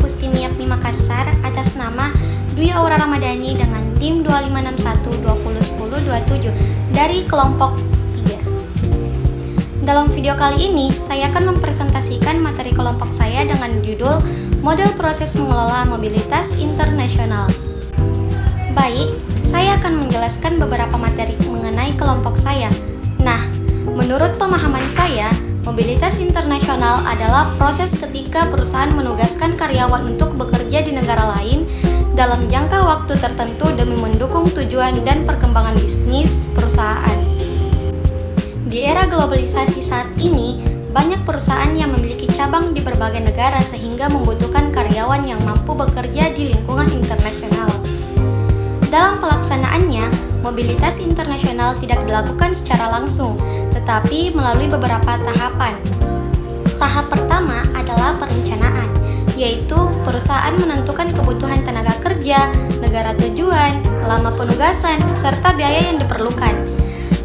Pustimiapmi Makassar atas nama Dwi Aura Ramadhani dengan NIM 2561201027 dari kelompok 3. Dalam video kali ini, saya akan mempresentasikan materi kelompok saya dengan judul Model Proses Mengelola Mobilitas Internasional. Baik, saya akan menjelaskan beberapa materi mengenai kelompok saya. Nah, menurut pemahaman saya, mobilitas internasional adalah proses ketika perusahaan menugaskan karyawan untuk bekerja di negara lain dalam jangka waktu tertentu demi mendukung tujuan dan perkembangan bisnis perusahaan. Di era globalisasi saat ini, banyak perusahaan yang memiliki cabang di berbagai negara sehingga membutuhkan karyawan yang mampu bekerja di lingkungan internasional. Dalam pelaksanaannya, mobilitas internasional tidak dilakukan secara langsung, tetapi melalui beberapa tahapan. Tahap pertama adalah perencanaan, yaitu perusahaan menentukan kebutuhan tenaga kerja, negara tujuan, lama penugasan, serta biaya yang diperlukan.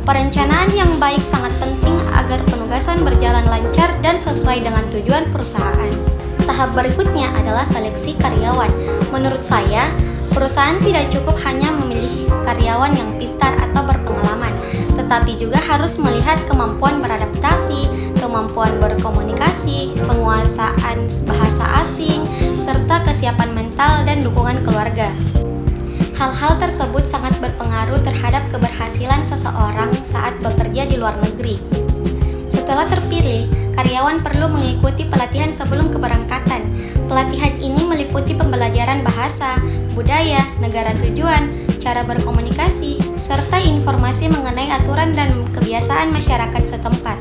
Perencanaan yang baik sangat penting agar penugasan berjalan lancar dan sesuai dengan tujuan perusahaan. Tahap berikutnya adalah seleksi karyawan. Menurut saya, perusahaan tidak cukup hanya memilih karyawan yang pintar atau berpengalaman, tetapi juga harus melihat kemampuan beradaptasi, kemampuan berkomunikasi, penguasaan bahasa asing, serta kesiapan mental dan dukungan keluarga. Hal-hal tersebut sangat berpengaruh terhadap keberhasilan seseorang saat bekerja di luar negeri. Setelah terpilih, karyawan perlu mengikuti pelatihan sebelum keberangkatan. Pelatihan ini meliputi pembelajaran bahasa, budaya, negara tujuan, cara berkomunikasi, serta informasi mengenai aturan dan kebiasaan masyarakat setempat.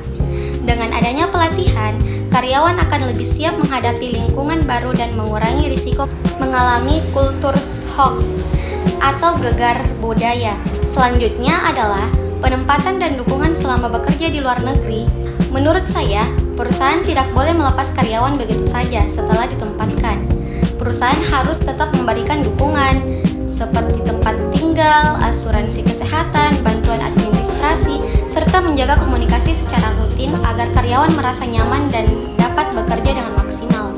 Dengan adanya pelatihan, karyawan akan lebih siap menghadapi lingkungan baru dan mengurangi risiko mengalami kultur shock atau gegar budaya. Selanjutnya adalah penempatan dan dukungan selama bekerja di luar negeri. Menurut saya, perusahaan tidak boleh melepas karyawan begitu saja setelah ditempatkan. Perusahaan harus tetap memberikan dukungan seperti tempat tinggal, asuransi kesehatan, bantuan administrasi, serta menjaga komunikasi secara rutin agar karyawan merasa nyaman dan dapat bekerja dengan maksimal.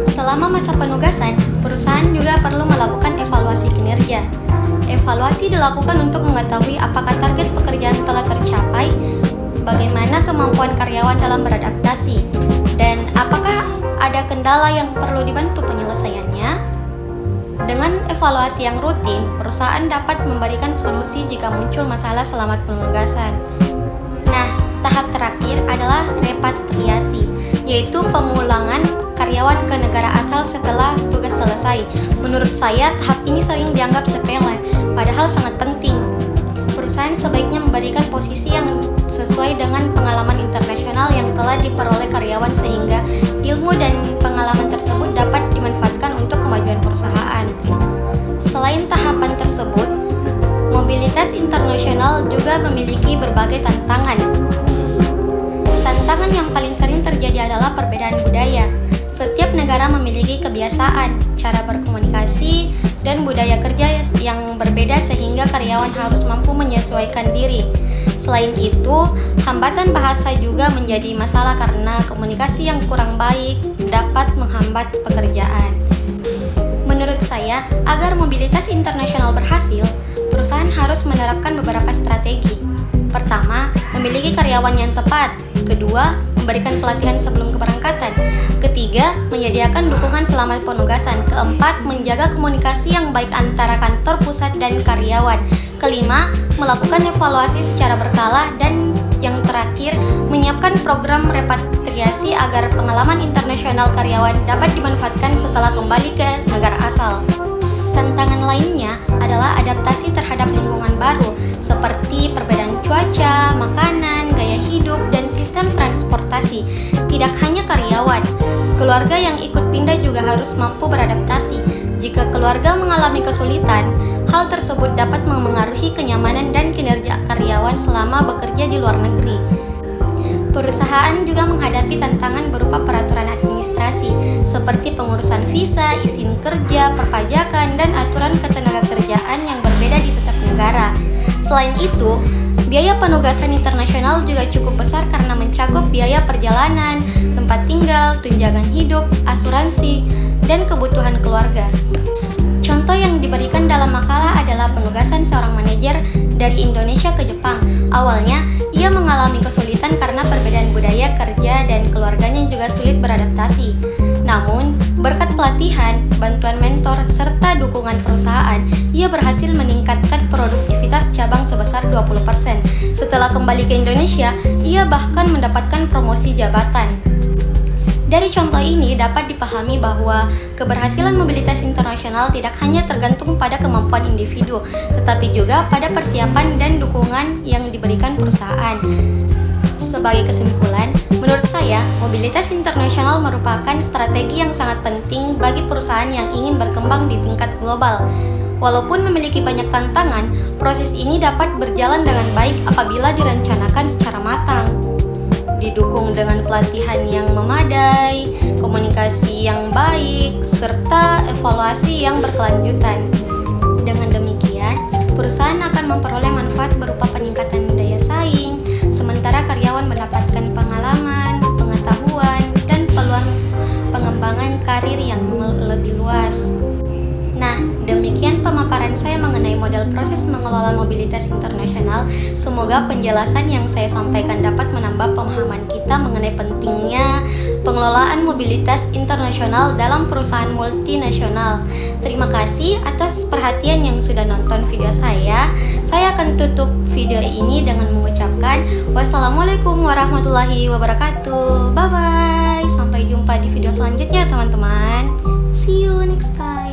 Selama masa penugasan, perusahaan juga perlu melakukan evaluasi kinerja. Evaluasi dilakukan untuk mengetahui apakah target pekerjaan telah tercapai, bagaimana kemampuan karyawan dalam beradaptasi, dan apakah ada kendala yang perlu dibantu penyelesaiannya. Dengan evaluasi yang rutin, perusahaan dapat memberikan solusi jika muncul masalah selama penugasan. Nah, tahap terakhir adalah repatriasi, yaitu pemulangan karyawan ke negara asal setelah tugas selesai. Menurut saya, tahap ini sering dianggap sepele, padahal sangat penting. Perusahaan sebaiknya memberikan posisi yang sesuai dengan pengalaman internasional yang telah diperoleh karyawan sehingga ilmu dan pengalaman tersebut dapat dimanfaatkan untuk kemajuan perusahaan. Selain tahapan tersebut, mobilitas internasional juga memiliki berbagai tantangan. Tantangan yang paling sering terjadi adalah perbedaan budaya. Setiap negara memiliki kebiasaan, cara berkomunikasi, dan budaya kerja yang berbeda sehingga karyawan harus mampu menyesuaikan diri. Selain itu, hambatan bahasa juga menjadi masalah karena komunikasi yang kurang baik dapat menghambat pekerjaan. Menurut saya, agar mobilitas internasional berhasil, perusahaan harus menerapkan beberapa strategi. Pertama, memiliki karyawan yang tepat. Kedua, memberikan pelatihan sebelum keberangkatan. Ketiga, menyediakan dukungan selama penugasan. Keempat, menjaga komunikasi yang baik antara kantor pusat dan karyawan. Kelima, melakukan evaluasi secara berkala. Dan yang terakhir, menyiapkan program repatriasi agar pengalaman internasional karyawan dapat dimanfaatkan setelah kembali ke negara asal. Tantangan lainnya adalah adaptasi terhadap lingkungan baru, seperti perbedaan cuaca, makanan, gaya hidup, dan sistem transportasi. Tidak hanya karyawan, keluarga yang ikut pindah juga harus mampu beradaptasi. Jika keluarga mengalami kesulitan, hal tersebut dapat memengaruhi kenyamanan dan kinerja karyawan selama bekerja di luar negeri. Perusahaan juga menghadapi tantangan berupa peraturan administrasi, seperti pengurusan visa, izin kerja, perpajakan, dan aturan ketenagakerjaan yang berbeda di setiap negara. Selain itu, biaya penugasan internasional juga cukup besar karena mencakup biaya perjalanan, tempat tinggal, tunjangan hidup, asuransi, dan kebutuhan keluarga. Contoh yang diberikan dalam makalah adalah penugasan seorang manajer dari Indonesia ke Jepang. Awalnya, ia mengalami kesulitan karena perbedaan budaya kerja dan keluarganya juga sulit beradaptasi. Namun, berkat pelatihan, bantuan mentor, serta dukungan perusahaan, ia berhasil meningkatkan produktivitas cabang sebesar 20%. Setelah kembali ke Indonesia, ia bahkan mendapatkan promosi jabatan. Dari contoh ini dapat dipahami bahwa keberhasilan mobilitas internasional tidak hanya tergantung pada kemampuan individu, tetapi juga pada persiapan dan dukungan yang diberikan perusahaan. Sebagai kesimpulan, menurut saya, mobilitas internasional merupakan strategi yang sangat penting bagi perusahaan yang ingin berkembang di tingkat global. Walaupun memiliki banyak tantangan, proses ini dapat berjalan dengan baik apabila direncanakan secara matang. Didukung dengan pelatihan yang memadai, komunikasi yang baik, serta evaluasi yang berkelanjutan. Dengan demikian, perusahaan akan memperoleh manfaat berupa peningkatan daya saing, sementara karyawan mendapatkan pengalaman, pengetahuan, dan peluang pengembangan karir yang lebih luas. Nah, demikian pemaparan saya mengenai model proses mengelola mobilitas internasional. Semoga penjelasan yang saya sampaikan dapat menambah pemahaman kita mengenai pentingnya pengelolaan mobilitas internasional dalam perusahaan multinasional. Terima kasih atas perhatian yang sudah nonton video saya. Saya akan tutup video ini dengan mengucapkan wassalamualaikum warahmatullahi wabarakatuh. Bye-bye. Sampai jumpa di video selanjutnya, teman-teman. See you next time.